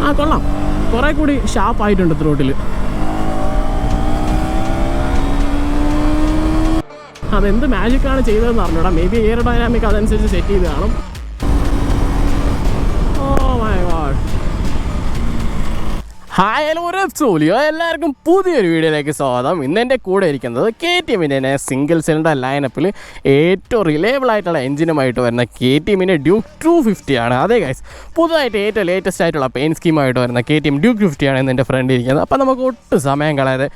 കൊള്ളാം, കുറേ കൂടി ഷാർപ്പായിട്ടുണ്ട് ത്രോട്ടിൽ. അതെന്ത് മാജിക്കാണ് ചെയ്തതെന്ന് അറിഞ്ഞൂടാ. മേ ബി എയറോഡൈനാമിക് അതനുസരിച്ച് സെറ്റ് ചെയ്ത് കാണും. ഹായ് ഹലോ റെപ്സോലിയോ, എല്ലാവർക്കും പുതിയൊരു വീഡിയോയിലേക്ക് സ്വാഗതം. ഇന്ന് എൻ്റെ കൂടെ ഇരിക്കുന്നത് KTMൻ്റെ സിംഗിൾ സിലിണ്ടർ ലൈനപ്പിൽ ഏറ്റവും റിലയബിൾ ആയിട്ടുള്ള എഞ്ചിനുമായിട്ട് വരുന്ന KTMൻ്റെ ഡ്യൂക്ക് 250 ആണ്. അതെ ഗൈസ്, പുതുതായിട്ട് ഏറ്റവും ലേറ്റസ്റ്റ് ആയിട്ടുള്ള പെയിൻ സ്കീമായിട്ട് വരുന്ന KTM ഡ്യൂക്ക് 50 ആണ് ഇന്ന് എൻ്റെ ഫ്രണ്ട് ഇരിക്കുന്നത്. അപ്പോൾ നമുക്ക് ഒട്ടും സമയം കളയാതെ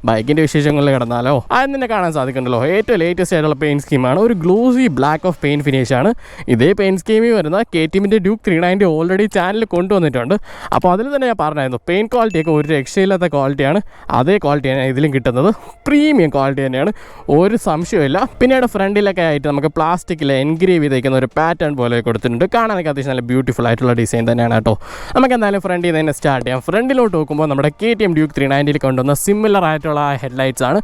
ബൈക്കിൻ്റെ വിശേഷങ്ങളിൽ കിടന്നാലോ. ആദ്യം തന്നെ കാണാൻ സാധിക്കുന്നുണ്ടല്ലോ, ഏറ്റവും ലേറ്റസ്റ്റ് ആയിട്ടുള്ള പെയിൻറ്റ് സ്കീമാണ്. ഒരു ഗ്ലോസി ബ്ലാക്ക് ഓഫ് പെയിൻറ്റ് ഫിനിഷാണ്. ഇതേ പെയിൻറ്റ് സ്കീമിൽ വരുന്ന KTMൻ്റെ ഡ്യൂക്ക് 390 ഓൾറെഡി ചാനലിൽ കൊണ്ടുവന്നിട്ടുണ്ട്. അപ്പോൾ അതിൽ തന്നെ ഞാൻ പറഞ്ഞായിരുന്നു, പെയിൻറ്റ് ക്വാളിറ്റിയൊക്കെ ഒരു രക്ഷയില്ലാത്ത ക്വാളിറ്റിയാണ്. അതേ ക്വാളിറ്റിയാണ് ഇതിലും കിട്ടുന്നത്. പ്രീമിയം ക്വാളിറ്റി തന്നെയാണ്, ഒരു സംശയമില്ല. പിന്നീട് ഫ്രണ്ടിലൊക്കെ ആയിട്ട് നമുക്ക് പ്ലാസ്റ്റിക്കിൽ എൻഗ്രേവ് ചെയ്തേക്കുന്ന ഒരു പാറ്റേൺ പോലെ കൊടുത്തിട്ടുണ്ട്. കാണാനൊക്കെ അത്യാവശ്യം നല്ല ബ്യൂട്ടിഫുൾ ആയിട്ടുള്ള ഡിസൈൻ തന്നെയാണ് കേട്ടോ. നമുക്ക് എന്തായാലും ഫ്രണ്ടിൽ നിന്ന് തന്നെ സ്റ്റാർട്ട് ചെയ്യാം. ഫ്രണ്ടിലോട്ട് നോക്കുമ്പോൾ നമ്മുടെ KTM ഡ്യൂക്ക് 390 കൊണ്ടുവന്ന സിമിലർ ആയിട്ടുള്ള ഹെഡ്ലൈറ്റ്സ് ആണ്.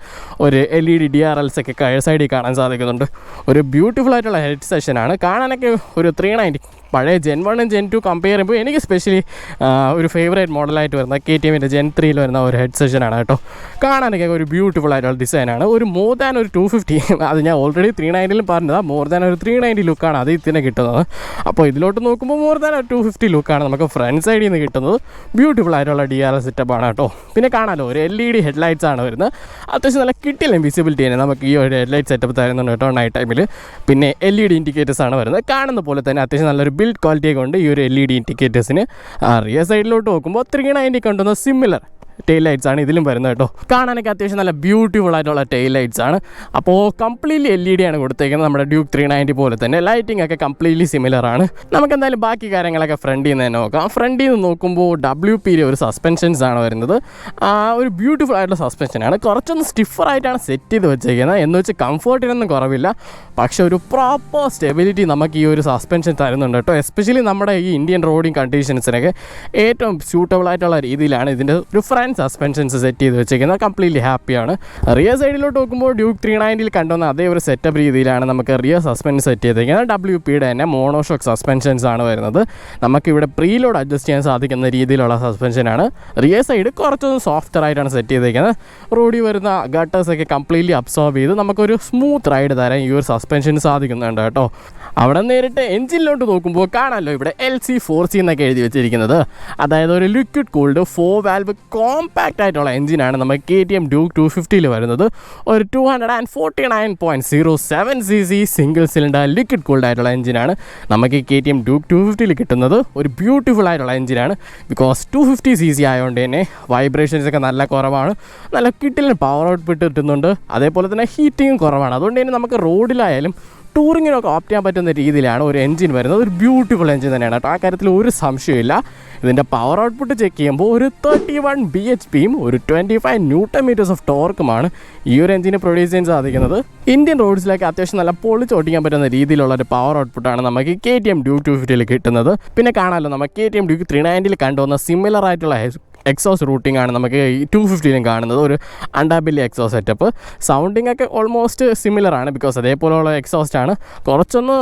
ഒരു LED DRLs ഒക്കെ സൈഡിൽ കാണാൻ സാധിക്കുന്നുണ്ട്. ഒരു ബ്യൂട്ടിഫുൾ ആയിട്ടുള്ള ഹെഡ് സെഷനാണ്. കാണാനൊക്കെ ഒരു 390 പഴയ Gen 1 Gen 2 കമ്പയർ ചെയ്യുമ്പോൾ എനിക്ക് സ്പെഷ്യലി ഒരു ഫേവറേറ്റ് മോഡലായിട്ട് വരുന്ന KTMൻ്റെ Gen 3 വരുന്ന ഒരു ഹെഡ് സെഷനാണ് കേട്ടോ. കാണാനൊക്കെ ഒരു ബ്യൂട്ടിഫുൾ ആയിട്ടുള്ള ഡിസൈനാണ്. ഒരു മോർ ദാൻ ഒരു 250, അത് ഞാൻ ഓൾറെഡി 390 പറഞ്ഞതാണ്, മോർ ദാൻ ഒരു 390 ലുക്കാണ് അത് ഇതിനെ കിട്ടുന്നത്. അപ്പോൾ ഇതിലോട്ട് നോക്കുമ്പോൾ മോർ ദാൻ ഒരു 250 ലുക്കാണ് നമുക്ക് ഫ്രണ്ട് സൈഡിൽ നിന്ന് കിട്ടുന്നത്. ബ്യൂട്ടിഫുൾ ആയിട്ടുള്ള DRL സെറ്റപ്പാണ് കേട്ടോ. പിന്നെ കാണാമല്ലോ, ഒരു LED ഹെഡ്ലൈറ്റ്സ് ആണ് വരുന്നത്. അത്യാവശ്യം നല്ല കിട്ടില്ല വിസിബിലിറ്റി തന്നെ നമുക്ക് ഈ ഒരു ഹെഡ്ലൈറ്റ് സെറ്റപ്പ് തരുന്നുണ്ട് കേട്ടോ നൈറ്റ് ടൈമിൽ. പിന്നെ LED ഇൻഡിക്കേറ്റേഴ്സ് ആണ് വരുന്നത്. കാണുന്ന പോലെ തന്നെ അത്യാവശ്യം നല്ലൊരു ബിൽഡ് ക്വാളിറ്റിയെ കൊണ്ട് ഈ ഒരു LED ഇൻഡിക്കേറ്റേഴ്സിന് റിയർ സൈഡിലോട്ട് നോക്കുമ്പോൾ 390 കൊണ്ടുവന്ന സിമിലർ ടെയിൽ ലൈറ്റ്സ് ആണ് ഇതിലും വരുന്നത് കേട്ടോ. കാണാനൊക്കെ അത്യാവശ്യം നല്ല ബ്യൂട്ടിഫുൾ ആയിട്ടുള്ള ടെയിൽ ലൈറ്റ്സ് ആണ്. അപ്പോൾ കംപ്ലീറ്റ്ലി LED ആണ് കൊടുത്തേക്കുന്നത്. നമ്മുടെ ഡ്യൂക്ക് 390 പോലെ തന്നെ ലൈറ്റിംഗ് ഒക്കെ കംപ്ലീറ്റ്ലി സിമിലർ ആണ്. നമുക്ക് എന്തായാലും ബാക്കി കാര്യങ്ങളൊക്കെ ഫ്രണ്ടിൽ നിന്ന് തന്നെ നോക്കാം. ഫ്രണ്ടിൽ നിന്ന് നോക്കുമ്പോൾ WPയുടെ ഒരു സസ്പെൻഷൻസ് ആണ് വരുന്നത്. ഒരു ബ്യൂട്ടിഫുൾ ആയിട്ടുള്ള സസ്പെൻഷനാണ്. കുറച്ചൊന്ന് സ്റ്റിഫറായിട്ടാണ് സെറ്റ് ചെയ്ത് വെച്ചേക്കുന്നത്. എന്ന് വെച്ച് കംഫർട്ടിനൊന്നും കുറവില്ല, പക്ഷേ ഒരു പ്രോപ്പർ സ്റ്റെബിലിറ്റി നമുക്ക് ഈ ഒരു സസ്പെൻഷൻ തരുന്നുണ്ട് കേട്ടോ. എസ്പെഷ്യലി നമ്മുടെ ഈ ഇന്ത്യൻ റോഡിങ് കണ്ടീഷൻസിനൊക്കെ ഏറ്റവും സ്യൂട്ടബിൾ ആയിട്ടുള്ള രീതിയിലാണ് ഇതിൻ്റെ ഒരു സസ്പെൻഷൻസ് സെറ്റ് ചെയ്ത് വെച്ചിരിക്കുന്നത്. കംപ്ലീറ്റ്ലി ഹാപ്പിയാണ്. റിയർ സൈഡിലോട്ട് നോക്കുമ്പോൾ ഡ്യൂക്ക് 390 കണ്ടുവന്ന അതേ ഒരു സെറ്റപ്പ് രീതിയിലാണ് നമുക്ക് റിയർ സസ്പെൻഷൻ സെറ്റ് ചെയ്തിരിക്കുന്നത്. WPയുടെ തന്നെ മോണോഷോക്ക് സസ്പെൻഷൻസ് ആണ് വരുന്നത്. നമുക്കിവിടെ പ്രീലോഡ് അഡ്ജസ്റ്റ് ചെയ്യാൻ സാധിക്കുന്ന രീതിയിലുള്ള സസ്പെൻഷനാണ്. റിയർ സൈഡ് കുറച്ചൊന്ന് സോഫ്റ്റർ ആയിട്ടാണ് സെറ്റ് ചെയ്തിരിക്കുന്നത്. റോഡിൽ വരുന്ന ഗട്ടേഴ്സൊക്കെ കംപ്ലീറ്റ്ലി അബ്സോർബ് ചെയ്ത് നമുക്കൊരു സ്മൂത്ത് റൈഡ് തരാൻ ഈ ഒരു സസ്പെൻഷൻ സാധിക്കുന്നുണ്ട് കേട്ടോ. അവിടെ നേരിട്ട് എഞ്ചിനിലോട്ട് നോക്കുമ്പോൾ കാണാമല്ലോ, ഇവിടെ LC4C എന്നൊക്കെ എഴുതി വെച്ചിരിക്കുന്നത്. അതായത് ഒരു ലിക്വിഡ് കൂൾഡ് 4 വാൽവ് കോമ്പാക്റ്റ് ആയിട്ടുള്ള എഞ്ചിനാണ് നമുക്ക് KTM ഡ്യൂക്ക് 250 വരുന്നത്. ഒരു 249.07 cc single cylinder liquid cooled ആയിട്ടുള്ള എഞ്ചിനാണ് നമുക്ക് KTM ഡ്യൂക്ക് 250 കിട്ടുന്നത്. ഒരു ബ്യൂട്ടിഫുൾ ആയിട്ടുള്ള എഞ്ചിനാണ്. ബിക്കോസ് 250 cc ആയതുകൊണ്ട് തന്നെ വൈബ്രേഷൻസ് ഒക്കെ നല്ല കുറവാണ്. നല്ല കിട്ടിലിന് പവർ ഔട്ട്പുട്ട് കിട്ടുന്നുണ്ട്. അതേപോലെ തന്നെ ഹീറ്റിങ്ങും കുറവാണ്. അതുകൊണ്ട് തന്നെ നമുക്ക് റോഡിലായാലും ടൂറിങ്ങിനൊക്കെ ഓപ്റ്റ് ചെയ്യാൻ പറ്റുന്ന രീതിയിലാണ് ഒരു എഞ്ചിൻ വരുന്നത്. ഒരു ബ്യൂട്ടിഫുൾ എഞ്ചിൻ തന്നെയാണ് കേട്ടോ. ആ കാര്യത്തിൽ ഒരു സംശയമില്ല. ഇതിൻ്റെ പവർ ഔട്ട്പുട്ട് ചെക്ക് ചെയ്യുമ്പോൾ ഒരു 31 bhpയും ഒരു 25 Nm ഓഫ് ടോർക്കുമാണ് ഈ ഒരു എഞ്ചിന് പ്രൊഡ്യൂസ് ചെയ്യാൻ സാധിക്കുന്നത്. ഇന്ത്യൻ റോഡ്സിലേക്ക് അത്യാവശ്യം നല്ല പൊളിച്ചോട്ടിക്കാൻ പറ്റുന്ന രീതിയിലുള്ള ഒരു പവർ ഔട്ട്പുട്ടാണ് നമുക്ക് KTM ഡ്യൂക്ക് 250 കിട്ടുന്നത്. പിന്നെ കാണാമല്ലോ, നമുക്ക് KTM ഡ്യൂക്ക് 390 കണ്ടുവന്ന സിമിലർ ആയിട്ടുള്ള എക്സോസ് റൂട്ടിംഗ് ആണ് നമുക്ക് ഈ 250 കാണുന്നത്. ഒരു അണ്ടാബില്ലി എക്സോസ് സെറ്റപ്പ്. സൗണ്ടിങ് ഒക്കെ ഓൾമോസ്റ്റ് സിമിലർ ആണ്. ബിക്കോസ് അതേപോലെയുള്ള എക്സോസ്റ്റ് ആണ്. കുറച്ചൊന്ന്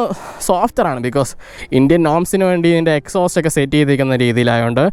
സോഫ്റ്റർ ആണ്. ബിക്കോസ് ഇന്ത്യൻ നോംസിന് വേണ്ടി ഇതിൻ്റെ എക്സോസ്റ്റ് ഒക്കെ സെറ്റ് ചെയ്തിരിക്കുന്ന രീതിയിലായതുകൊണ്ട്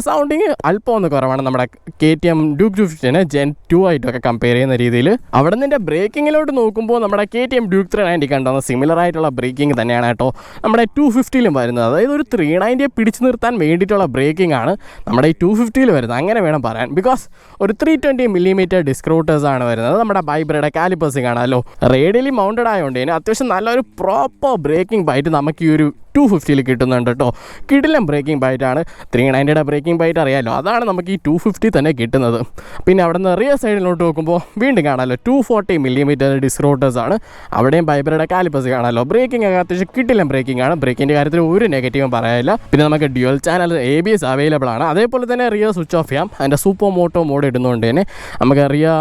സൗണ്ടിങ് അല്പം ഒന്ന് കുറവാണ് നമ്മുടെ KTM ഡ്യൂക്ക് 250 Gen 2 ആയിട്ടൊക്കെ കമ്പയർ ചെയ്യുന്ന രീതിയിൽ. അവിടെ നിന്ന് ബ്രേക്കിങ്ങിലോട്ട് നോക്കുമ്പോൾ നമ്മുടെ KTM ഡ്യൂക്ക് 390 കണ്ടുവന്ന സിമിലർ ആയിട്ടുള്ള ബ്രേക്കിംഗ് തന്നെയാണ് കേട്ടോ നമ്മുടെ 250 വരുന്നത്. അതായത് ഒരു 390 പിടിച്ചു നിർത്താൻ വേണ്ടിയിട്ടുള്ള ബ്രേക്കിംഗ് ആണ് നമ്മുടെ ഈ 250 വരുന്നത്, അങ്ങനെ വേണം പറയാൻ. ബിക്കോസ് ഒരു 320 mm ഡിസ്ക് റൂട്ടേഴ്സ് ആണ് വരുന്നത്. നമ്മുടെ വൈബ്രയുടെ കാലിപ്പേഴ്സ് കാണാമല്ലോ. റേഡിയലി മൗണ്ടഡ് ആയതുകൊണ്ട് തന്നെ അത്യാവശ്യം നല്ലൊരു പ്രോപ്പർ ബ്രേക്കിംഗ് ബൈറ്റ് നമുക്ക് ഈ ഒരു 250 കിട്ടുന്നുണ്ട് കേട്ടോ. കിടിലം ബ്രേക്കിംഗ് ബൈറ്റാണ്. 390യുടെ ബ്രേക്കിംഗ് ബൈറ്റ് അറിയാമല്ലോ, അതാണ് നമുക്ക് ഈ 250 തന്നെ കിട്ടുന്നത്. പിന്നെ അവിടെ നിന്ന് റിയർ സൈഡിലോട്ട് നോക്കുമ്പോൾ വീണ്ടും കാണാമല്ലോ, 240 mm ഡിസ്ക് റോട്ടേഴ്സ് ആണ്. അവിടെയും വൈബ്രയുടെ കാലിപ്പേഴ്സ് കാണാമല്ലോ. ബ്രേക്കിംഗ് ഒക്കെ അത്യാവശ്യം കിടിലം ബ്രേക്കിംഗ് ആണ്. ബ്രേക്കിൻ്റെ കാര്യത്തിൽ ഒരു നെഗറ്റീവും പറയാനില്ല. പിന്നെ നമുക്ക് ഡ്യുവൽ ചാനൽ ABS അവൈലബിൾ ആണ്. അതേപോലെ തന്നെ റിയർ സ്വിച്ച് ഓഫ് ചെയ്യാം. അതിൻ്റെ സൂപ്പർ മോട്ടോ മോഡ് ഇടുന്നതുകൊണ്ട് തന്നെ നമുക്ക് റിയർ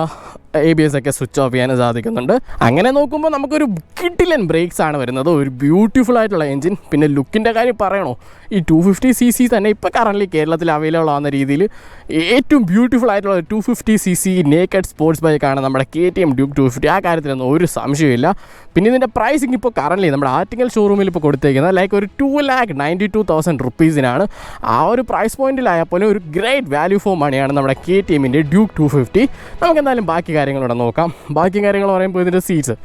ABS ഒക്കെ സ്വിച്ച് ഓഫ് ചെയ്യാൻ സാധിക്കുന്നുണ്ട്. അങ്ങനെ നോക്കുമ്പോൾ നമുക്കൊരു കിടിലൻ ബ്രേക്സ് ആണ് വരുന്നത്, ഒരു ബ്യൂട്ടിഫുൾ ആയിട്ടുള്ള എഞ്ചിൻ. പിന്നെ ലുക്കിൻ്റെ കാര്യം പറയണോ, ഈ 250cc തന്നെ ഇപ്പോൾ കറൻ്റ് കേരളത്തിൽ അവൈലബിൾ ആവുന്ന രീതിയിൽ ഏറ്റവും ബ്യൂട്ടിഫുൾ ആയിട്ടുള്ള 250cc നേക്കഡ് സ്പോർട്സ് ബൈക്കാണ് നമ്മുടെ KTM ഡ്യൂക്ക് 250. ആ കാര്യത്തിലൊന്നും ഒരു സംശയമില്ല. പിന്നെ ഇതിൻ്റെ പ്രൈസിങ് ഇപ്പോൾ കറൻ്റ് നമ്മുടെ ആർട്ടിക്കൽ ഷോറൂമിൽ ഇപ്പോൾ കൊടുത്തേക്കുന്നത് ലൈക്ക് ഒരു 2,92,000 റുപ്പീസിനാണ്. ആ ഒരു പ്രൈസ് പോയിന്റിലായപ്പോൾ ഒരു ഗ്രേറ്റ് വാല്യൂ ഫോർ മണിയാണ് നമ്മുടെ KTMൻ്റെ ഡ്യൂക്ക് 250. നമുക്ക് എന്തായാലും ബാക്കി കാര്യങ്ങളോടെ നോക്കാം. ബാക്കി കാര്യങ്ങൾ പറയുമ്പോൾ ഇതിൻ്റെ സീറ്റ്സ്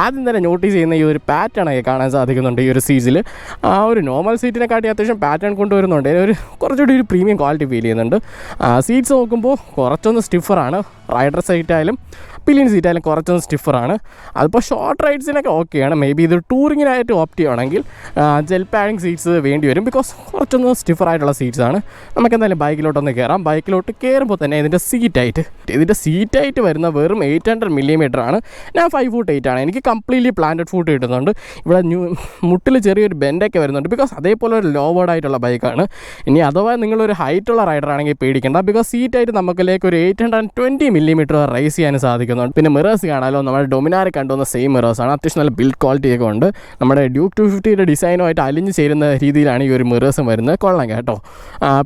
ആദ്യം തന്നെ നോട്ടീസ് ചെയ്യുന്ന ഈ ഒരു പാറ്റേൺ ഒക്കെ കാണാൻ സാധിക്കുന്നുണ്ട്. ഈ ഒരു സീറ്റ്സിൽ ആ ഒരു നോർമൽ സീറ്റിനെക്കാട്ടി അത്യാവശ്യം പാറ്റേൺ കൊണ്ടുവരുന്നുണ്ട്. ഒരു കുറച്ചുകൂടി ഒരു പ്രീമിയം ക്വാളിറ്റി ഫീൽ ചെയ്യുന്നുണ്ട്. സീറ്റ്സ് നോക്കുമ്പോൾ കുറച്ചൊന്ന് സ്റ്റിഫറാണ്. റൈഡർ സീറ്റായാലും പില്ലിയൻ സീറ്റായാലും കുറച്ചൊന്ന് സ്റ്റിഫറാണ്. അതിപ്പോൾ ഷോർട്ട് റൈഡ്സിനൊക്കെ ഓക്കെയാണ്. മേ ബി ഇത് ടൂറിങ്ങിനായിട്ട് ഓപ്റ്റ് ചെയ്യുകയാണെങ്കിൽ ജെൽ പാഡിങ് സീറ്റ്സ് വേണ്ടി വരും, ബിക്കോസ് കുറച്ചൊന്ന് സ്റ്റിഫറായിട്ടുള്ള സീറ്റ്സാണ്. നമുക്ക് എന്തായാലും ബൈക്കിലോട്ടൊന്ന് കയറാം. ബൈക്കിലോട്ട് കയറുമ്പോൾ തന്നെ ഇതിൻ്റെ സീറ്റായിട്ട് വരുന്ന വെറും 800 mm ആണ്. ഞാൻ 5 foot 8 ആണ്. എനിക്ക് കംപ്ലീറ്റ്ലി പ്ലാന്റഡ് ഫുട്ട് കിട്ടുന്നുണ്ട്. ഇവിടെ മുട്ടിൽ ചെറിയൊരു ബെൻഡൊക്കെ വരുന്നുണ്ട്, ബിക്കോസ് അതേപോലെ ഒരു ലോ ബോർഡായിട്ടുള്ള ബൈക്കാണ്. ഇനി അഥവാ നിങ്ങളൊരു ഹൈറ്റുള്ള റൈഡർ ആണെങ്കിൽ പേടിക്കേണ്ട, ബിക്കോസ് സീറ്റായിട്ട് നമുക്കിലേക്ക് ഒരു 820 mm റൈസ് ചെയ്യാൻ സാധിക്കുന്നുണ്ട്. പിന്നെ മിറേഴ്സ് കാണാമല്ലോ, നമ്മുടെ ഡൊമിനാറിൽ കണ്ടുവന്ന സെയിം മിറേഴ്സാണ്. അത്യാവശ്യം നല്ല ബിൽഡ് ക്വാളിറ്റിയൊക്കെ ഉണ്ട്. നമ്മുടെ ഡ്യൂക്ക് 250യുടെ ഡിസൈനുമായിട്ട് അലിഞ്ഞ് ചേരുന്ന രീതിയിലാണ് ഈ ഒരു മിറേഴ്സും വരുന്നത്. കൊള്ളാം കേട്ടോ.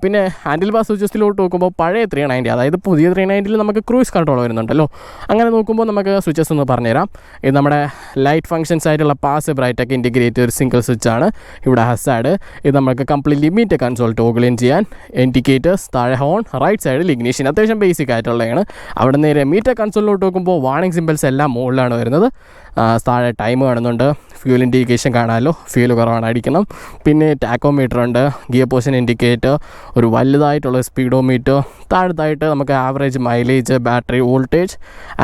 പിന്നെ ഹാൻഡിൽ ബാർ സ്വിച്ചസിലോട്ട് നോക്കുമ്പോൾ പഴയ 390, അതായത് പുതിയ 390ൽ നമുക്ക് ക്രൂയിസ് കൺട്രോൾ വരുന്നുണ്ടല്ലോ. അങ്ങനെ നോക്കുമ്പോൾ നമുക്ക് സ്വിച്ചസ് ഒന്ന് പറഞ്ഞുതരാം. ഇത് നമ്മുടെ ലൈറ്റ് ഫംഗ്ഷൻസ് ആയിട്ടുള്ള പാസ് ബ്രൈറ്റൊക്കെ ഇൻറ്റിഗ്രേറ്റ് ഒരു സിംഗിൾ സ്വിച്ചാണ്. ഇവിടെ ഹസാഡ്, ഇത് നമുക്ക് completely metre console toggle in ചെയ്യാൻ. ഇൻഡിക്കേറ്റേഴ്സ്, താഴെ ഹോൺ, റൈറ്റ് സൈഡിൽ ഇഗ്നിഷൻ, അത്യാവശ്യം ബേസിക് ആയിട്ടുള്ളതാണ്. അവിടെ നേരെ മീറ്റർ കൺസോളിലോട്ട് നോക്കുമ്പോൾ വാർണിംഗ് സിമ്പിൾസ് എല്ലാം മുകളിലാണ് വരുന്നത്. താഴെ ടൈം കാണുന്നുണ്ട്, ഫ്യൂൽ ഇൻഡിക്കേഷൻ കാണാമല്ലോ, ഫ്യൂൽ കുറവാണ് അടിക്കണം. പിന്നെ ടാക്കോമീറ്റർ ഉണ്ട്, ഗിയർ പൊസിഷൻ ഇൻഡിക്കേറ്റർ, ഒരു വലുതായിട്ടുള്ള സ്പീഡോമീറ്റർ, താഴത്തായിട്ട് നമുക്ക് average mileage, battery voltage,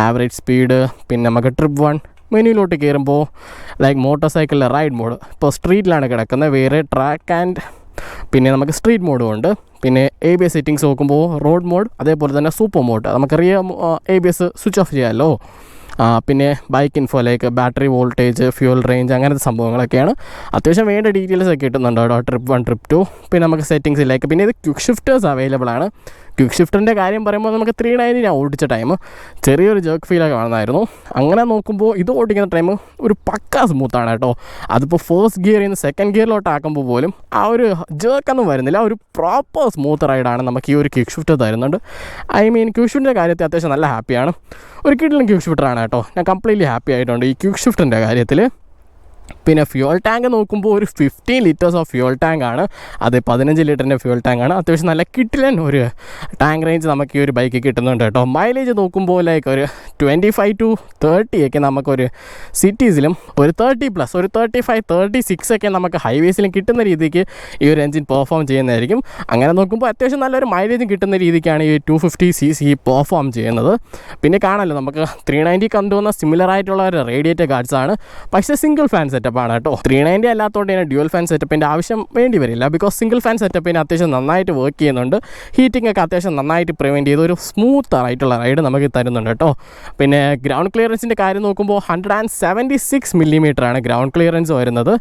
average speed. പിന്നെ നമുക്ക് ട്രിപ്പ് 1 മെനുവിലോട്ട് കയറുമ്പോൾ ലൈക്ക് മോട്ടോർ സൈക്കിളിലെ റൈഡ് മോഡ് ഇപ്പോൾ സ്ട്രീറ്റിലാണ് കിടക്കുന്നത്, വേറെ ട്രാക്ക് ആൻഡ് പിന്നെ നമുക്ക് സ്ട്രീറ്റ് മോഡും ഉണ്ട്. പിന്നെ ABS സെറ്റിങ്സ് നോക്കുമ്പോൾ റോഡ് മോഡ്, അതേപോലെ തന്നെ സൂപ്പർ മോഡ്, നമുക്കറിയാം ABS സ്വിച്ച് ഓഫ് ചെയ്യാമല്ലോ. പിന്നെ bike info like battery voltage, fuel range, അങ്ങനത്തെ സംഭവങ്ങളൊക്കെയാണ്. അത്യാവശ്യം വേണ്ട ഡീറ്റെയിൽസ് ഒക്കെ കിട്ടുന്നുണ്ട് കേട്ടോ. Trip 1, trip 2. പിന്നെ നമുക്ക് സെറ്റിങ്സിലേക്ക് പിന്നെ ഇത് ക്വിക്ക് ഷിഫ്റ്റേഴ്സ് അവൈലബിൾ ആണ്. ക്വിക്ക് ഷിഫ്റ്ററിൻ്റെ കാര്യം പറയുമ്പോൾ നമുക്ക് 390 ഞാൻ ഓടിച്ച ടൈം ചെറിയൊരു ജേർക്ക് ഫീലൊക്കെ കാണുമായിരുന്നു. അങ്ങനെ നോക്കുമ്പോൾ ഇത് ഓടിക്കുന്ന ടൈം ഒരു പക്കാ സ്മൂത്താണ് കേട്ടോ. അതിപ്പോൾ ഫസ്റ്റ് ഗിയറിൽ നിന്ന് സെക്കൻഡ് ഗിയറിലോട്ട് ആക്കുമ്പോൾ പോലും ആ ഒരു ജേർക്കൊന്നും വരുന്നില്ല. ഒരു പ്രോപ്പർ സ്മൂത്ത് റൈഡാണ് നമുക്ക് ഈ ഒരു ക്വിക്ക് ഷിഫ്റ്റർ തരുന്നുണ്ട്. ക്വിക്ക് ഷിഫ്റ്റിൻ്റെ കാര്യത്തിൽ അത്യാവശ്യം നല്ല ഹാപ്പിയാണ്. ഒരു കിടിലൻ ക്വിക്ക് ഷിഫ്റ്ററാണ് കേട്ടോ. ഞാൻ കംപ്ലീറ്റ്ലി ഹാപ്പി ആയിട്ടുണ്ട് ഈ ക്വിക്ക് ഷിഫ്റ്റിൻ്റെ കാര്യത്തിൽ. പിന്നെ ഫ്യൂൾ ടാങ്ക് നോക്കുമ്പോൾ ഒരു 15 liters ഓഫ് ഫ്യൂൾ ടാങ്കാണ്. അത് 15 ലിറ്ററിൻ്റെ ഫ്യൂൾ ടാങ്കാണ്. അത്യാവശ്യം നല്ല കിട്ടിലൻ ഒരു ടാങ്ക് റേഞ്ച് നമുക്ക് ഈ ഒരു ബൈക്ക് കിട്ടുന്നുണ്ട് കേട്ടോ. മൈലേജ് നോക്കുമ്പോൾ ലൈക്ക് ഒരു 25 to 30 ഒക്കെ നമുക്കൊരു സിറ്റീസിലും ഒരു 30+, ഒരു 35, 36 ഒക്കെ നമുക്ക് ഹൈവേസിലും കിട്ടുന്ന രീതിക്ക് ഈ ഒരു എൻജിൻ പെർഫോം ചെയ്യുന്നതായിരിക്കും. അങ്ങനെ നോക്കുമ്പോൾ അത്യാവശ്യം നല്ലൊരു മൈലേജും കിട്ടുന്ന രീതിക്കാണ് ഈ 250cc പെർഫോം ചെയ്യുന്നത്. പിന്നെ കാണാമല്ലോ നമുക്ക് 390 കണ്ടുവന്ന സിമിലർ ആയിട്ടുള്ള ഒരു റേഡിയേറ്റർ ഗാർഡ്സാണ്, പക്ഷേ സിംഗിൾ ഫാൻ സെറ്റപ്പാണ് കേട്ടോ. 390 അല്ലാത്തതുകൊണ്ട് തന്നെ ഡ്യുവൽ ഫാൻ സെറ്റപ്പിൻ്റെ ആവശ്യം വേണ്ടി വരില്ല, ബിക്കോസ് സിംഗിൾ ഫാൻ സെറ്റപ്പിന് അത്യാവശ്യം നന്നായിട്ട് വർക്ക് ചെയ്യുന്നുണ്ട്. ഹീറ്റിംഗ് ഒക്കെ അത്യാവശ്യം നന്നായിട്ട് പ്രിവെൻറ്റ് ചെയ്ത് ഒരു സ്മൂത്ത് ആയിട്ടുള്ള റൈഡ് നമുക്ക് തരുന്നുണ്ട് കേട്ടോ. പിന്നെ ഗ്രൗണ്ട് ക്ലിയറൻസിൻ്റെ കാര്യം നോക്കുമ്പോൾ 176 mm ആണ് ഗ്രൗണ്ട് ക്ലിയറൻസ് വരുന്നത്.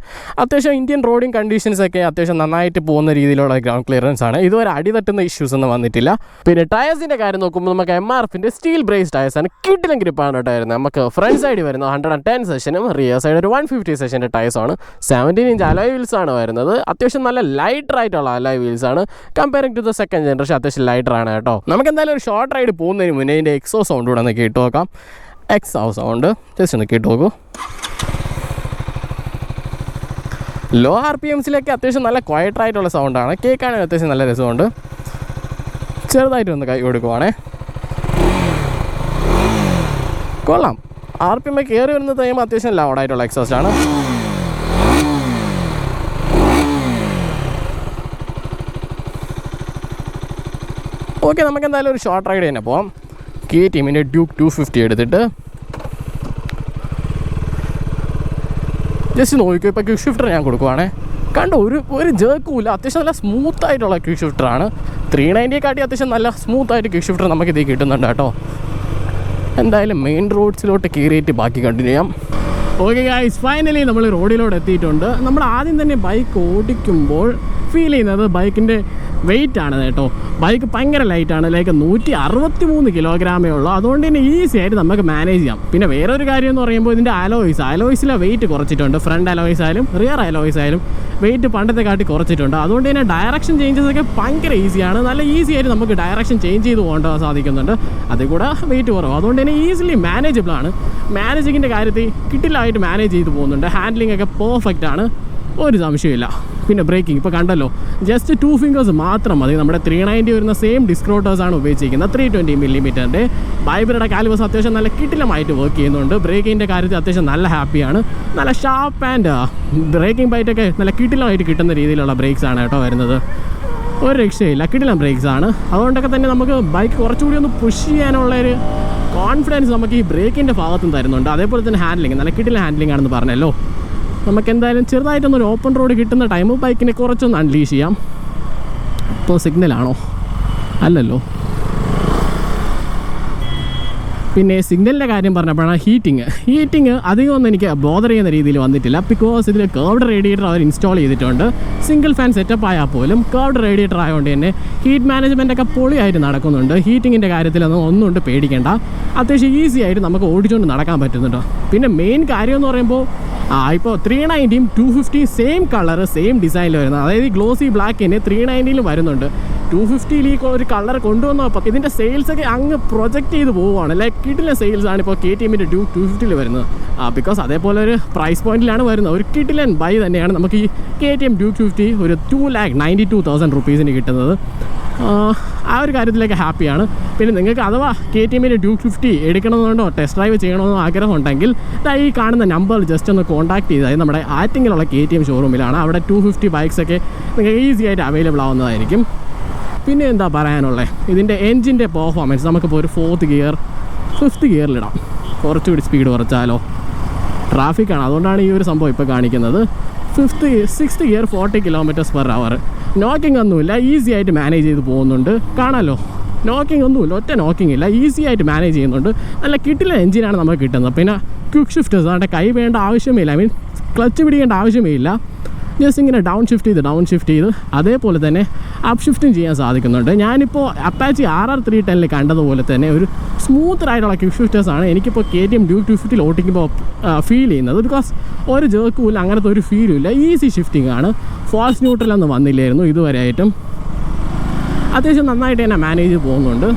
അത്യാവശ്യം ഇന്ത്യൻ റോഡിങ് കണ്ടീഷൻസ് ഒക്കെ അത്യാവശ്യം നന്നായിട്ട് പോകുന്ന രീതിയിലുള്ള ഗ്രൗണ്ട് ക്ലിയറൻസ് ആണ്. ഇതുവരെ അടി തട്ടുന്ന ഇഷ്യൂസ് ഒന്നും വന്നിട്ടില്ല. പിന്നെ ടയേഴ്സിൻ്റെ കാര്യം നോക്കുമ്പോൾ നമുക്ക് MRFിൻ്റെ സ്റ്റീൽ ബ്രേസ് ടയേഴ്സാണ്. കിടിലൻ ഗ്രിപ്പാണ് ടയർ. നമുക്ക് ഫ്രണ്ട് സൈഡ് വരുന്നത് 110 സെഷനും റിയർ സൈഡ് ഒരു 150 സെഷൻ്റെ ടയേഴ്സാണ്. 17 inch അലോയ് വീൽസാണ് വരുന്നത്. അത്യാവശ്യം നല്ല ലൈറ്റർ ആയിട്ടുള്ള അലോയ് വീൽസാണ്. Comparing to the second generation അത്യാവശ്യം ലൈറ്ററാണ് കേട്ടോ. നമുക്ക് എന്തായാലും ഒരു ഷോർട്ട് റൈഡ് പോകുന്നതിന് മുന്നേ ഇതിൻ്റെ എക്സോ സൗണ്ട് കൂടെ ഒന്ന് കേട്ട് നോക്കാം. എക്സോ സൗണ്ട് ജസ്റ്റ് ഒന്ന് കേട്ട് നോക്കൂ. ലോ RPMസിലേക്ക് അത്യാവശ്യം നല്ല ക്വയറ്റായിട്ടുള്ള സൗണ്ടാണ്. കേൾക്കാനും അത്യാവശ്യം നല്ല രസമുണ്ട്. ചെറുതായിട്ട് ഒന്ന് കൈ കൊടുക്കുവാണേ, കൊള്ളാം. RPM കയറി വരുന്ന ടൈം അത്യാവശ്യം ലൗഡായിട്ടുള്ള എക്സോസ്റ്റ് ആണ്. ഓക്കെ, നമുക്ക് എന്തായാലും ഒരു ഷോർട്ട് റൈഡ് തന്നെ പോവാം. KTMൻ്റെ ഡ്യൂക്ക് 250 എടുത്തിട്ട് ജസ്റ്റ് നോക്കിക്കോ. ഇപ്പോൾ ക്വിക്ക് ഷിഫ്റ്റർ ഞാൻ കൊടുക്കുവാണേ, കണ്ടോ ഒരു ജേർക്കുമില്ല. അത്യാവശ്യം നല്ല സ്മൂത്തായിട്ടുള്ള ക്വിക്ക് ഷിഫ്റ്ററാണ്. 390യെക്കാട്ടി അത്യാവശ്യം നല്ല സ്മൂത്തായിട്ട് ക്വിക്ക് ഷിഫ്റ്റർ നമുക്കിത് കിട്ടുന്നുണ്ട് കേട്ടോ. എന്തായാലും മെയിൻ റോഡ്സിലോട്ട് കയറിയിട്ട് ബാക്കി കണ്ടിന്യൂ ചെയ്യാം. ഓക്കെ ഗൈസ്, ഫൈനലി നമ്മൾ റോഡിലോട്ട് എത്തിയിട്ടുണ്ട്. നമ്മൾ ആദ്യം തന്നെ ബൈക്ക് ഓടിക്കുമ്പോൾ ഫീൽ ചെയ്യുന്നത് ബൈക്കിൻ്റെ വെയിറ്റ് ആണ് കേട്ടോ. ബൈക്ക് ഭയങ്കര ലൈറ്റാണ്, ലൈക്ക് 163 കിലോഗ്രാമേ ഉള്ളൂ. അതുകൊണ്ട് തന്നെ ഈസി ആയിട്ട് നമുക്ക് മാനേജ് ചെയ്യാം. പിന്നെ വേറൊരു കാര്യം എന്ന് പറയുമ്പോൾ ഇതിൻ്റെ അലോയ്സിലെ വെയിറ്റ് കുറച്ചിട്ടുണ്ട്. ഫ്രണ്ട് അലോയ്സ് ആയാലും റിയർ അലോയ്സ് ആയാലും വെയിറ്റ് പണ്ടത്തെ കാട്ടി കുറച്ചിട്ടുണ്ട്. അതുകൊണ്ട് തന്നെ ഡയറക്ഷൻ ചേഞ്ചസ് ഒക്കെ ഭയങ്കര ഈസിയാണ്. നല്ല ഈസി ആയിട്ട് നമുക്ക് ഡയറക്ഷൻ ചേഞ്ച് ചെയ്ത് പോകേണ്ട സാധിക്കുന്നുണ്ട്. അതിൽ കൂടെ വെയിറ്റ് കുറവ്, അതുകൊണ്ട് തന്നെ ഈസിലി മാനേജബിൾ ആണ്. മാനേജിങ്ങിൻ്റെ കാര്യത്തിൽ കിട്ടില്ലായിട്ട് മാനേജ് ചെയ്ത് പോകുന്നുണ്ട്. ഹാൻഡ്ലിംഗ് ഒക്കെ പെർഫെക്റ്റ് ആണ്, ഒരു സംശയമില്ല. പിന്നെ ബ്രേക്കിംഗ് ഇപ്പോൾ കണ്ടല്ലോ, ജസ്റ്റ് 2 ഫിംഗേഴ്സ് മാത്രം മതി. നമ്മുടെ 390 വരുന്ന സെയിം ഡിസ്ക് റോട്ടേഴ്സാണ് ഉപയോഗിച്ചിരിക്കുന്നത്. 320 മില്ലിമീറ്ററിൻ്റെ ബൈബറുടെ കാലിബേഴ്സ് അത്യാവശ്യം നല്ല കിട്ടിലമായിട്ട് വർക്ക് ചെയ്യുന്നുണ്ട്. ബ്രേക്കിങ്ങിൻ്റെ കാര്യത്തിൽ അത്യാവശ്യം നല്ല ഹാപ്പിയാണ്. നല്ല ഷാർപ്പ് ആൻഡ് ബ്രേക്കിംഗ് ബൈറ്റൊക്കെ നല്ല കിട്ടിലമായിട്ട് കിട്ടുന്ന രീതിയിലുള്ള ബ്രേക്സ് ആണ് കേട്ടോ വരുന്നത്. ഒരു രക്ഷയില്ല, കിടിലം ബ്രേക്സ് ആണ്. അതുകൊണ്ടൊക്കെ തന്നെ നമുക്ക് ബൈക്ക് കുറച്ചുകൂടി ഒന്ന് പുഷ് ചെയ്യാനുള്ളൊരു കോൺഫിഡൻസ് നമുക്ക് ഈ ബ്രേക്കിൻ്റെ ഭാഗത്തും തരുന്നുണ്ട്. അതേപോലെ തന്നെ ഹാൻഡ്ലിങ് നല്ല കിടിലം ഹാൻഡ്ലിംഗ് ആണെന്ന് പറഞ്ഞല്ലോ. നമുക്ക് എന്തായാലും ചെറുതായിട്ടൊന്നൊരു ഓപ്പൺ റോഡ് കിട്ടുന്ന ടൈം ബൈക്കിനെ കുറച്ചൊന്ന് അൺലീഷ് ചെയ്യാം. ഇപ്പോൾ സിഗ്നലാണോ? അല്ലല്ലോ. പിന്നെ സിഗ്നലിൻ്റെ കാര്യം പറഞ്ഞപ്പോഴാണ് ഹീറ്റിംഗ് അധികം ഒന്നും എനിക്ക് ബോദർ ചെയ്യുന്ന രീതിയിൽ വന്നിട്ടില്ല. ബിക്കോസ് ഇതിൽ കർവ്ഡ് റേഡിയേറ്റർ അവർ ഇൻസ്റ്റാൾ ചെയ്തിട്ടുണ്ട്. സിംഗിൾ ഫാൻ സെറ്റപ്പ് ആയാൽ പോലും കർവ്ഡ് റേഡിയേറ്റർ ആയതുകൊണ്ട് തന്നെ ഹീറ്റ് മാനേജ്മെൻ്റ് ഒക്കെ പൊളിയായിട്ട് നടക്കുന്നുണ്ട്. ഹീറ്റിങ്ങിൻ്റെ കാര്യത്തിലൊന്നും ഒന്നുകൊണ്ട് പേടിക്കേണ്ട, അത്യാവശ്യം ഈസി ആയിട്ട് നമുക്ക് ഓടിച്ചുകൊണ്ട് നടക്കാൻ പറ്റുന്നുണ്ട്. പിന്നെ മെയിൻ കാര്യം എന്ന് പറയുമ്പോൾ ഇപ്പോൾ 390യും 250 സെയിം കളർ സെയിം ഡിസൈനിൽ വരുന്നത്. അതായത് ഈ ഗ്ലോസി ബ്ലാക്കിന് 390ലും വരുന്നുണ്ട്. 250ൽ ഈ ഒരു കളർ കൊണ്ടുവന്നപ്പോൾ ഇതിൻ്റെ സെയിൽസൊക്കെ അങ്ങ് പ്രൊജക്റ്റ് ചെയ്ത് പോവുകയാണ്. ലൈക്ക് കിട്ടിലെ സെയിൽസാണ് ഇപ്പോൾ KTMൻ്റെ ഡ്യൂക്ക് 250ൽ വരുന്നത്. ബിക്കോസ് അതേപോലെ ഒരു പ്രൈസ് പോയിന്റിലാണ് വരുന്നത്. ഒരു കിട്ടിലൻ ബൈ തന്നെയാണ് നമുക്ക് ഈ KTM ഡ്യൂക്ക് 250 ഒരു 2,92,000 റുപ്പീസിന് കിട്ടുന്നത്. ആ ഒരു കാര്യത്തിലേക്ക് ഹാപ്പിയാണ്. പിന്നെ നിങ്ങൾക്ക് അഥവാ KTMൻ്റെ ഡ്യൂക്ക് 50 എടുക്കണമെന്നുണ്ടോ ടെസ്റ്റ് ഡ്രൈവ് ചെയ്യണമെന്നോ ആഗ്രഹമുണ്ടെങ്കിൽ ഈ കാണുന്ന നമ്പറിൽ ജസ്റ്റ് ഒന്ന് കോൺടാക്ട് ചെയ്താൽ നമ്മുടെ ആറ്റിങ്ങിലുള്ള KTM ഷോറൂമിലാണ്. അവിടെ 250 ബൈക്സൊക്കെ നിങ്ങൾക്ക് ഈസി ആയിട്ട് അവൈലബിൾ ആവുന്നതായിരിക്കും. പിന്നെ എന്താ പറയാനുള്ളത്, ഇതിൻ്റെ എൻജിൻ്റെ പെർഫോമൻസ് നമുക്കിപ്പോൾ ഒരു 4th ഗിയർ 5th ഗിയറിലിടാം. കുറച്ചുകൂടി സ്പീഡ് കുറച്ചാലോ? ട്രാഫിക്കാണ്, അതുകൊണ്ടാണ് ഈ ഒരു സംഭവം ഇപ്പോൾ കാണിക്കുന്നത്. 6th gear 40 km/h. നോക്കിംഗ് ഒന്നുമില്ല, ഈസി ആയിട്ട് മാനേജ് ചെയ്ത് പോകുന്നുണ്ട്. കാണാമല്ലോ, നോക്കിംഗ് ഒന്നുമില്ല, ഒറ്റ നോക്കിംഗ് ഇല്ല, ഈസി ആയിട്ട് മാനേജ് ചെയ്യുന്നുണ്ട്. നല്ല കിട്ടില്ല എൻജിനാണ് നമുക്ക് കിട്ടുന്നത്. പിന്നെ ക്വിക്ക് ഷിഫ്റ്റേഴ്സ് അവിടെ കൈ വേണ്ട ആവശ്യമേ ഇല്ല, ക്ലച്ച് പിടിക്കേണ്ട ആവശ്യമേ ഇല്ല. ജസ്റ്റ് ഇങ്ങനെ ഡൗൺ ഷിഫ്റ്റ് ചെയ്ത് അതേപോലെ തന്നെ അപ്പ് ഷിഫ്റ്റും ചെയ്യാൻ സാധിക്കുന്നുണ്ട്. ഞാനിപ്പോൾ അപ്പാച്ചി RR310 കണ്ടതുപോലെ തന്നെ ഒരു സ്മൂത്തറായിട്ടുള്ള ക്വിക്ക് ഷിഫ്റ്റേഴ്സാണ് എനിക്കിപ്പോൾ KTM ഡ്യൂക്ക് 250 ഓടിക്കുമ്പോൾ ഫീൽ ചെയ്യുന്നത്. ബിക്കോസ് ഒരു ജേർക്കുമില്ല, അങ്ങനത്തെ ഒരു ഫീലും ഇല്ല. ഈസി ഷിഫ്റ്റിംഗ് ആണ്. ഫാൾസ് ന്യൂട്രലൊന്നും വന്നില്ലായിരുന്നു ഇതുവരെയായിട്ടും. അത്യാവശ്യം നന്നായിട്ട് തന്നെ മാനേജ് പോകുന്നുണ്ട്.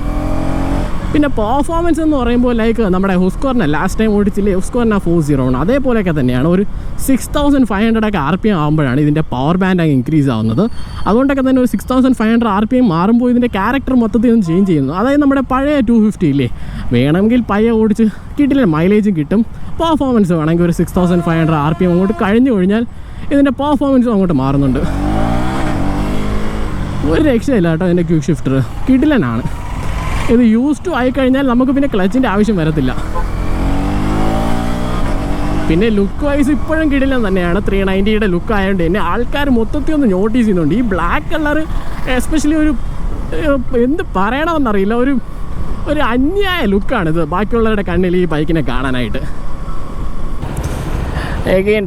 പിന്നെ പെർഫോമൻസ് എന്ന് പറയുമ്പോൾ ലൈക്ക് നമ്മുടെ ഹുസ്കോറിനെ ലാസ്റ്റ് ടൈം ഓടിച്ചില്ലേ, ഹുസ്കോറിന 401 അതേപോലെയൊക്കെ തന്നെയാണ്. ഒരു 6500 ഒക്കെ RPM ആകുമ്പോഴാണ് ഇതിൻ്റെ പവർ ബാൻഡ് ഇൻക്രീസ് ആവുന്നത്. അതുകൊണ്ടൊക്കെ തന്നെ ഒരു 6500 RPM മാറുമ്പോൾ ഇതിൻ്റെ ക്യാരക്ടർ മൊത്തത്തിൽ ഒന്ന് ചേഞ്ച് ചെയ്യുന്നു. അതായത് നമ്മുടെ പഴയ 250 ഇല്ലേ, വേണമെങ്കിൽ പയ്യെ ഓടിച്ച് കിട്ടില്ല, മൈലേജും കിട്ടും. പെർഫോമൻസ് വേണമെങ്കിൽ ഒരു 6500 RPM അങ്ങോട്ട് കഴിഞ്ഞു കഴിഞ്ഞാൽ ഇതിൻ്റെ പെർഫോമൻസും അങ്ങോട്ട് മാറുന്നുണ്ട്. ഒരു രക്ഷയില്ല കേട്ടോ ഇതിൻ്റെ ക്വിക്ക് ഷിഫ്റ്റർ, കിടിലനാണ്. ഇത് യൂസ് ടു ആയിക്കഴിഞ്ഞാൽ നമുക്ക് പിന്നെ ക്ലച്ചിൻ്റെ ആവശ്യം വരത്തില്ല. പിന്നെ ലുക്ക് വൈസ് ഇപ്പോഴും കിടിലൻ തന്നെയാണ്. 390യുടെ ലുക്ക് ആയതുകൊണ്ട് തന്നെ ആൾക്കാർ മൊത്തത്തിൽ ഒന്ന് നോട്ടീസ് ചെയ്യുന്നുണ്ട്. ഈ ബ്ലാക്ക് കളർ എസ്പെഷ്യലി ഒരു എന്ത് പറയണമെന്നറിയില്ല, ഒരു അന്യായ ലുക്കാണിത് ബാക്കിയുള്ളവരുടെ കണ്ണിൽ ഈ ബൈക്കിനെ കാണാനായിട്ട്. എഗെയിൻ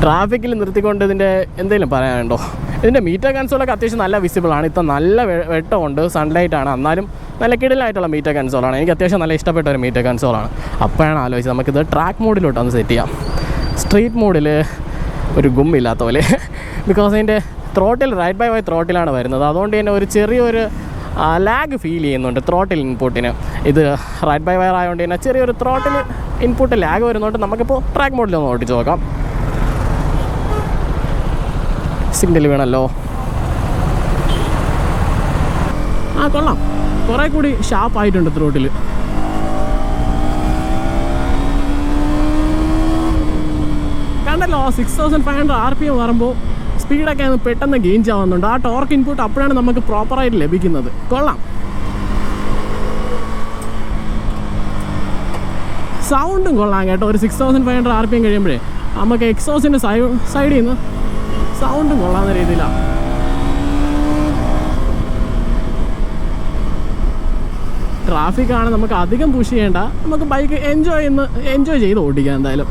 ട്രാഫിക്കിൽ നിർത്തിക്കൊണ്ട് ഇതിൻ്റെ എന്തെങ്കിലും പറയാനുണ്ടോ? ഇതിൻ്റെ മീറ്റർ കൺസോളൊക്കെ അത്യാവശ്യം നല്ല വിസിബിളാണ്. ഇപ്പം നല്ല വെട്ടമുണ്ട്, സൺലൈറ്റാണ്, എന്നാലും നല്ല കിടിലായിട്ടുള്ള മീറ്റർ കൺസോളാണ്. എനിക്ക് അത്യാവശ്യം നല്ല ഇഷ്ടപ്പെട്ട ഒരു മീറ്റർ കൺസോളാണ്. അപ്പോഴാണ് ആലോചിച്ചത് നമുക്കിത് ട്രാക്ക് മോഡിലോട്ടൊന്ന് സെറ്റ് ചെയ്യാം. സ്ട്രീറ്റ് മോഡിൽ ഒരു ഗുമ്മില്ലാത്ത പോലെ, ബിക്കോസ് അതിൻ്റെ ത്രോട്ടിൽ റൈറ്റ് ബൈ ത്രോട്ടിലാണ് വരുന്നത്. അതുകൊണ്ട് തന്നെ ഒരു ചെറിയൊരു ലാഗ് ഫീൽ ചെയ്യുന്നുണ്ട് ത്രോട്ടിൽ ഇൻപുട്ടിന്. ഇത് റൈറ്റ് ബൈ വയർ ആയതുകൊണ്ട് തന്നെ ചെറിയൊരു ത്രോട്ടിൽ ഇൻപുട്ട് ലാഗ് വരുന്നതുകൊണ്ട് നമുക്കിപ്പോൾ ട്രാക്ക് മോഡിലൊന്ന് ഓടിച്ച് നോക്കാം. സിഗ്നൽ വേണമല്ലോ. കൊള്ളാം, കുറേ കൂടി ഷാർപ്പായിട്ടുണ്ട് ത്രോട്ടിൽ. കണ്ടല്ലോ, 6500 RPM വരുമ്പോൾ സ്പീഡൊക്കെ പെട്ടെന്ന് ഗെയിൻ ആവുന്നുണ്ട്. ആ ടോർക്ക് ഇൻപുട്ട് അപ്പോഴാണ് നമുക്ക് പ്രോപ്പറായിട്ട് ലഭിക്കുന്നത്. കൊള്ളാം. സൗണ്ടും കൊള്ളാം കേട്ടോ. ഒരു 6500 RPM കഴിയുമ്പോഴേ നമുക്ക് എക്സോസിൻ്റെ സൈഡിൽ നിന്ന് സൗണ്ടും കൊള്ളാവുന്ന രീതിയിലാണ്. ട്രാഫിക്കാണ്, നമുക്ക് അധികം പുഷ് ചെയ്യേണ്ട, നമുക്ക് ബൈക്ക് എൻജോയ് ചെയ്ത് ഓടിക്കാം. എന്തായാലും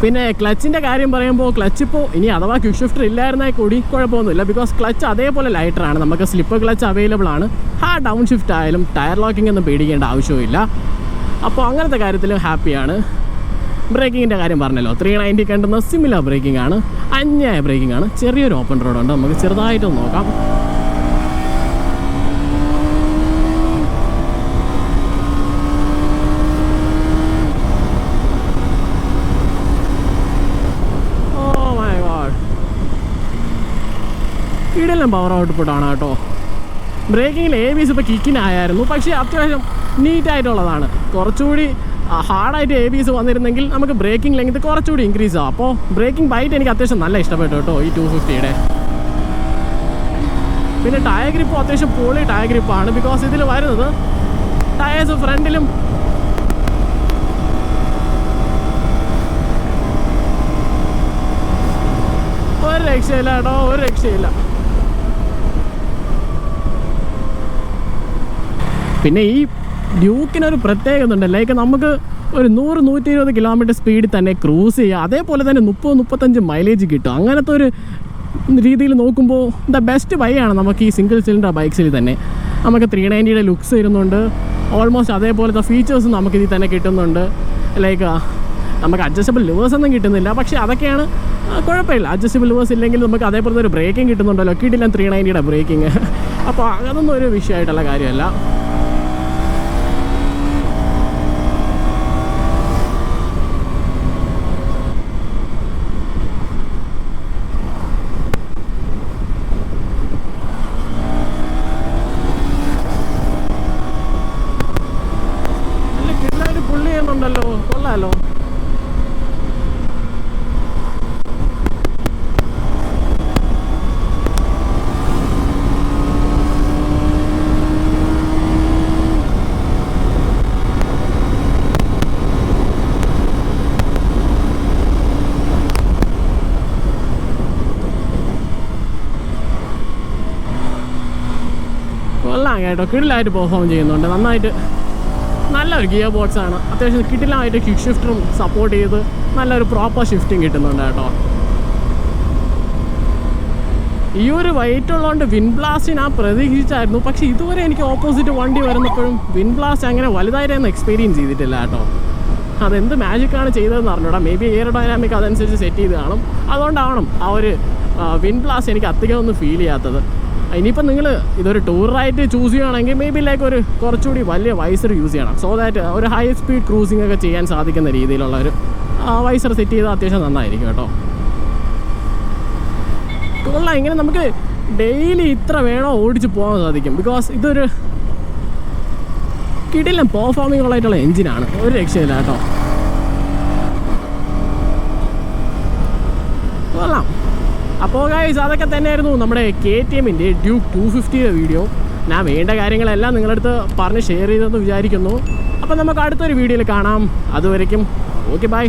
പിന്നെ ക്ലച്ചിൻ്റെ കാര്യം പറയുമ്പോൾ ക്ലച്ച് ഇപ്പോൾ ഇനി അഥവാ ക്വിക്ക് ഷിഫ്റ്റർ ഇല്ലായിരുന്നാൽ കൂടി കുഴപ്പമൊന്നുമില്ല. ബിക്കോസ് ക്ലച്ച് അതേപോലെ ലൈറ്ററാണ്, നമുക്ക് സ്ലിപ്പർ ക്ലച്ച് അവൈലബിൾ ആണ്. ഡൗൺ ഷിഫ്റ്റ് ആയാലും ടയർ ലോക്കിംഗ് ഒന്നും പേടിക്കേണ്ട ആവശ്യമില്ല. അപ്പോൾ അങ്ങനത്തെ കാര്യത്തിൽ ഹാപ്പിയാണ്. ബ്രേക്കിങ്ങിൻ്റെ കാര്യം പറഞ്ഞല്ലോ, 390 കണ്ടുന്ന സിമിലർ ബ്രേക്കിംഗ് ആണ്, അന്യായ ബ്രേക്കിംഗ് ആണ്. ചെറിയൊരു ഓപ്പൺ റോഡുണ്ട്, നമുക്ക് ചെറുതായിട്ടൊന്ന് നോക്കാം. ഇടലും പവർ ഔട്ട്പുട്ടാണ് കേട്ടോ. ബ്രേക്കിങ്ങിൽ ABS ഇപ്പോൾ കിക്കിനായിരുന്നു, പക്ഷേ അത്യാവശ്യം നീറ്റായിട്ടുള്ളതാണ്. കുറച്ചുകൂടി ഹാർഡായിട്ട് ABS വന്നിരുന്നെങ്കിൽ നമുക്ക് ബ്രേക്കിംഗ് ലെങ്ത് കുറച്ചുകൂടി ഇൻക്രീസ് ആവും. അപ്പോൾ ബ്രേക്കിംഗ് ബൈറ്റ് എനിക്ക് അത്യാവശ്യം നല്ല ഇഷ്ടപ്പെട്ടു കേട്ടോ ഈ 250യുടെ. പിന്നെ ടയർ ഗ്രിപ്പും അത്യാവശ്യം പൊളി ടയർ ഗ്രിപ്പാണ്. ബിക്കോസ് ഇതിൽ വരുന്നത് ടയേഴ്സ് ഫ്രണ്ടിലും ഒരു രക്ഷയില്ല കേട്ടോ, ഒരു രക്ഷയില്ല. പിന്നെ ഈ ഡ്യൂക്കിനൊരു പ്രത്യേകത ഉണ്ട്, ലൈക്ക് നമുക്ക് ഒരു 100-120 കിലോമീറ്റർ സ്പീഡിൽ തന്നെ ക്രൂസ് ചെയ്യുക, അതേപോലെ തന്നെ 30-35 മൈലേജ് കിട്ടും. അങ്ങനത്തെ ഒരു രീതിയിൽ നോക്കുമ്പോൾ ദ ബെസ്റ്റ് ബൈയാണ് നമുക്ക് ഈ സിംഗിൾ സിലിണ്ടർ ബൈക്സിൽ തന്നെ. നമുക്ക് 390യുടെ ലുക്സ് വരുന്നുണ്ട്, ഓൾമോസ്റ്റ് അതേപോലത്തെ ഫീച്ചേഴ്സ് നമുക്കിതിൽ തന്നെ കിട്ടുന്നുണ്ട്. ലൈക്ക് നമുക്ക് അഡ്ജസ്റ്റബിൾ ലിവേഴ്സ് ഒന്നും കിട്ടുന്നില്ല, പക്ഷേ അതൊക്കെയാണ് കുഴപ്പമില്ല. അഡ്ജസ്റ്റബിൾ ലിവേഴ്സ് ഇല്ലെങ്കിൽ നമുക്ക് അതേപോലത്തെ ഒരു ബ്രേക്കിംഗ് കിട്ടുന്നുണ്ടല്ലോ, കിട്ടില്ല 390യുടെ ബ്രേക്കിംഗ്. അപ്പോൾ അതൊന്നും ഒരു വിഷയമായിട്ടുള്ള കാര്യമല്ല. ണ്ടല്ലോ കൊള്ളാലോ. കൊള്ളാം കേട്ടോ, കിടിലായിട്ട് പെർഫോം ചെയ്യുന്നുണ്ട്. നല്ലൊരു ഗിയർ ബോക്സ് ആണ്. അത്യാവശ്യം കിടിലമായിട്ട് ക്വിക്ക് ഷിഫ്റ്ററും സപ്പോർട്ട് ചെയ്ത് നല്ലൊരു പ്രോപ്പർ ഷിഫ്റ്റിംഗ് കിട്ടുന്നുണ്ട് കേട്ടോ. ഈ ഒരു വെയിറ്റ് ഉള്ളതുകൊണ്ട് വിൻഡ് ബ്ലാസ്റ്റ് ഞാൻ പ്രതീക്ഷിച്ചായിരുന്നു, പക്ഷേ ഇതുവരെ എനിക്ക് ഓപ്പോസിറ്റ് വണ്ടി വരുന്നപ്പോഴും വിൻഡ് ബ്ലാസ്റ്റ് അങ്ങനെ വലുതായിട്ടൊന്നും എക്സ്പീരിയൻസ് ചെയ്തിട്ടില്ല കേട്ടോ. അതെന്ത് മാജിക്കാണ് ചെയ്തതെന്ന് അറിഞ്ഞൂടാ. മേ ബി എയറോഡൈനാമിക് അതനുസരിച്ച് സെറ്റ് ചെയ്ത് കാണും, അതുകൊണ്ടാവണം ആ ഒരു വിൻഡ് ബ്ലാസ്റ്റ് എനിക്ക് അധികം ഒന്നും ഫീൽ ചെയ്യാത്തത്. ഇനിയിപ്പോൾ നിങ്ങൾ ഇതൊരു ടൂറായിട്ട് ചൂസ് ചെയ്യുകയാണെങ്കിൽ മേ ബി ലൈക്ക് ഒരു കുറച്ചുകൂടി വലിയ വൈസർ യൂസ് ചെയ്യണം, സോ ദാറ്റ് ഒരു ഹൈ സ്പീഡ് ക്രൂസിംഗ് ഒക്കെ ചെയ്യാൻ സാധിക്കുന്ന രീതിയിലുള്ള ഒരു വൈസർ സെറ്റ് ചെയ്താൽ അത്യാവശ്യം നന്നായിരിക്കും കേട്ടോ. കൊള്ളാം, ഇങ്ങനെ നമുക്ക് ഡെയിലി ഇത്ര വേണോ ഓടിച്ച് പോകാൻ സാധിക്കും. ബിക്കോസ് ഇതൊരു കിടിലം പെർഫോമിംഗ് ഉള്ളതായിട്ടുള്ള എഞ്ചിനാണ്, ഒരു രക്ഷയില്ല കേട്ടോ. കൊള്ളാം. അപ്പോൾ ഗൈസ്, അതൊക്കെ തന്നെയായിരുന്നു നമ്മുടെ KTMൻ്റെ ഡ്യൂക്ക് 250യുടെ വീഡിയോ. ഞാൻ വേണ്ട കാര്യങ്ങളെല്ലാം നിങ്ങളുടെ അടുത്ത് പറഞ്ഞ് ഷെയർ ചെയ്തെന്ന് വിചാരിക്കുന്നു. അപ്പോൾ നമുക്ക് അടുത്തൊരു വീഡിയോയിൽ കാണാം. അതുവരയ്ക്കും ഓക്കെ, ബൈ.